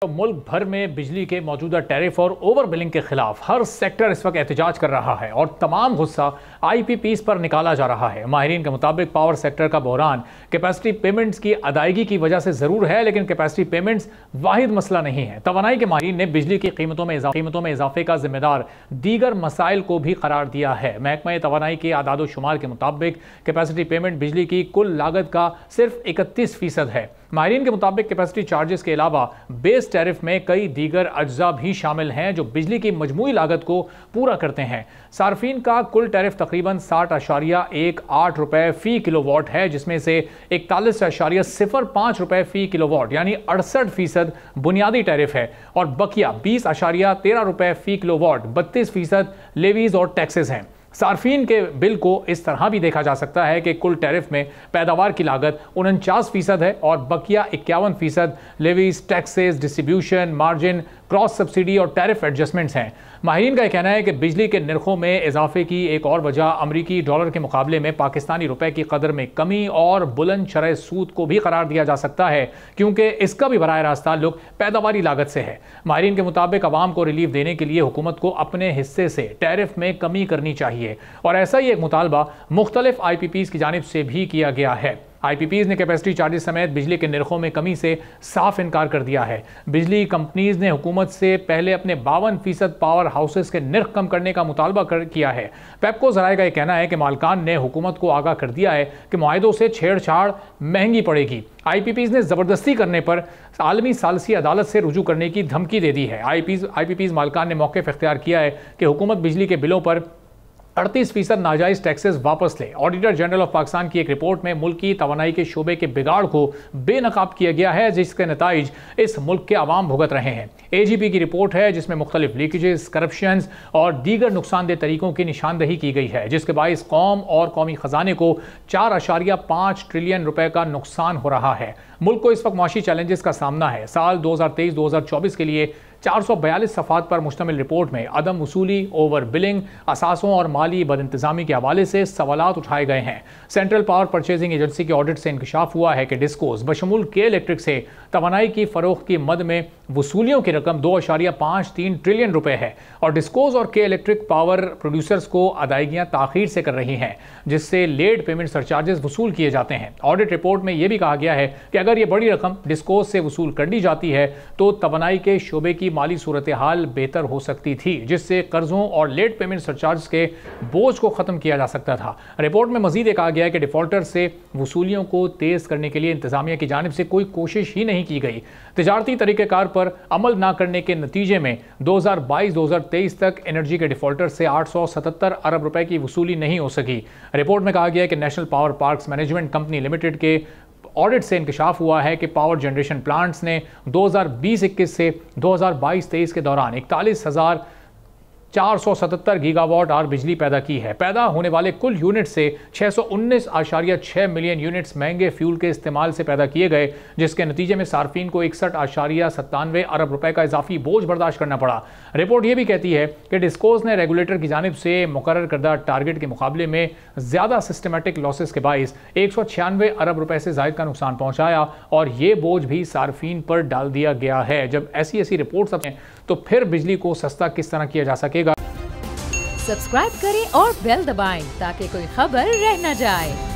तो मुल्क भर में बिजली के मौजूदा टैरिफ और ओवर बिलिंग के खिलाफ हर सेक्टर इस वक्त एहतजाज कर रहा है और तमाम गुस्सा IPPs पर निकाला जा रहा है। माहिरीन के मुताबिक पावर सेक्टर का बहरान कैपेसिटी पेमेंट्स की अदायगी की वजह से जरूर है, लेकिन कैपेसिटी पेमेंट्स वाहिद मसला नहीं है। तवानाई के माहिरीन ने बिजली की कीमतों में इजाफे का जिम्मेदार दीगर मसाइल को भी करार दिया है। महकमा तवानाई के आदाद शुमार के मुताबिक कैपेसिटी पेमेंट बिजली की कुल लागत का सिर्फ 31% है। माहिरीन के मुताबिक कैपेसिटी चार्जेस के अलावा बेस टैरिफ में कई दीगर अज्जा भी शामिल हैं जो बिजली की मजमूई लागत को पूरा करते हैं। सार्फिन का कुल टैरिफ तकरीबन 60.18 रुपए फी किलोवाट है, जिसमें से 41.05 रुपए फी किलोवाट यानी 68% बुनियादी टैरिफ है और बकिया 20.13 रुपए फी किलोवाट 32% लेवीज और टैक्सेस हैं। सार्फिन के बिल को इस तरह भी देखा जा सकता है कि कुल टैरिफ में पैदावार की लागत 49% है और बकिया 51% levies, taxes, distribution margin, cross subsidy और टैरिफ एडजस्टमेंट्स हैं। माहिरीन का कहना है कि बिजली के निर्खों में इजाफे की एक और वजह अमरीकी डॉलर के मुकाबले में पाकिस्तानी रुपए की कदर में कमी और बुलंद शरह सूद को भी करार दिया जा सकता है, क्योंकि इसका भी बराह रास्त ताल्लुक पैदावारी लागत से है। माहिरीन के मुताबिक अवाम को रिलीफ देने के लिए हुकूमत को अपने हिस्से से टैरिफ में कमी करनी चाहिए और ऐसा ही एक मुतालबा मुख्तलिफ IPPs की जानिब से भी किया गया है। IPPs ने कैपेसिटी चार्जेस समेत बिजली के निर्खों में कमी से साफ इनकार कर दिया है। बिजली कंपनीज ने हुकूमत से पहले अपने 52% पावर हाउसेस के निर्ख कम करने का मुतालबा किया है। पेप्को ज़राए का यह कहना है कि मालकान ने हुकूमत को आगाह कर दिया है कि मुआहदों से छेड़छाड़ महंगी पड़ेगी। IPPs ने ज़बरदस्ती करने पर आलमी सालसी अदालत से रुजू करने की धमकी दे दी है। IPPs मालकान ने मौक़िफ़ इख्तियार किया है कि हुकूमत बिजली के बिलों पर 38% नाजायज़ टैक्सेस वापस ले। ऑडिटर जनरल ऑफ पाकिस्तान की एक रिपोर्ट में मुल्क की तवानाई के शोबे के बिगाड़ को बेनकाब किया गया है, जिसके नताइज इस मुल्क के आवाम भुगत रहे हैं। AGP की रिपोर्ट है जिसमें मुख्तलिफ लीकेजेस, करप्शन और दीगर नुकसानदेह तरीकों की निशानदही की गई है, जिसके बाइस कौम और कौमी खजाने को 4.5 ट्रिलियन रुपए का नुकसान हो रहा है। मुल्क को इस वक्त मुआशी चैलेंजेस का सामना है। साल 2023-2024 के लिए 442 सफ़ात पर मुश्तमिल रिपोर्ट में अदम वसूली, ओवर बिलिंग, असासों और माली बदइंतज़ामी के हवाले से सवालात उठाए गए हैं। सेंट्रल पावर परचेजिंग एजेंसी के ऑडिट से इंकशाफ हुआ है कि डिस्कोज बशमूल के इलेक्ट्रिक से तवानाई की फरोख्त की मद में वसूलियों की रकम 2.53 ट्रिलियन रुपए है और डिस्कोज और के इलेक्ट्रिक पावर प्रोड्यूसर्स को अदायगियां ताखीर से कर रही हैं, जिससे लेट पेमेंट सरचार्जेस वसूल किए जाते हैं। ऑडिट रिपोर्ट में यह भी कहा गया है कि अगर यह बड़ी रकम डिस्कोज से वसूल कर दी जाती है तो तवानाई के शोबे की माली सूरत हाल बेहतर हो सकती थी, जिससे कर्जों और लेट पेमेंट सरचार्ज के बोझ को खत्म किया जा सकता था। रिपोर्ट में मजीद कहा गया है कि डिफॉल्टर से वसूलियों को तेज करने के लिए इंतजामिया की जानिब से कोई कोशिश ही नहीं की गई। तिजारती तरीक़ेकार पर अमल ना करने के नतीजे में 2022-2023 तक एनर्जी के डिफॉल्टर से 877 अरब रुपए की वसूली नहीं हो सकी। रिपोर्ट में कहा गया है कि national power parks management company limited के ऑडिट से इंकशाफ हुआ है कि पावर जनरेशन प्लांट्स ने 2020-21 से 2022-23 के दौरान 41,477 गीगावाट आवर बिजली पैदा की है। पैदा होने वाले कुल यूनिट से 619.6 मिलियन यूनिट्स महंगे फ्यूल के इस्तेमाल से पैदा किए गए, जिसके नतीजे में सार्फिन को 61.97 अरब रुपए का इजाफी बोझ बर्दाश्त करना पड़ा। रिपोर्ट ये भी कहती है कि डिस्कोज ने रेगुलेटर की जानिब से मुकर्रर करदा टारगेट के मुकाबले में ज़्यादा सिस्टमेटिक लॉसेस के बाइस 196 अरब रुपए से ज़ायद का नुकसान पहुंचाया और ये बोझ भी सार्फिन पर डाल दिया गया है। जब ऐसी रिपोर्ट्स हैं तो फिर बिजली को सस्ता किस तरह किया जा सकेगा। सब्सक्राइब करें और बेल दबाएं ताकि कोई खबर रह न जाए।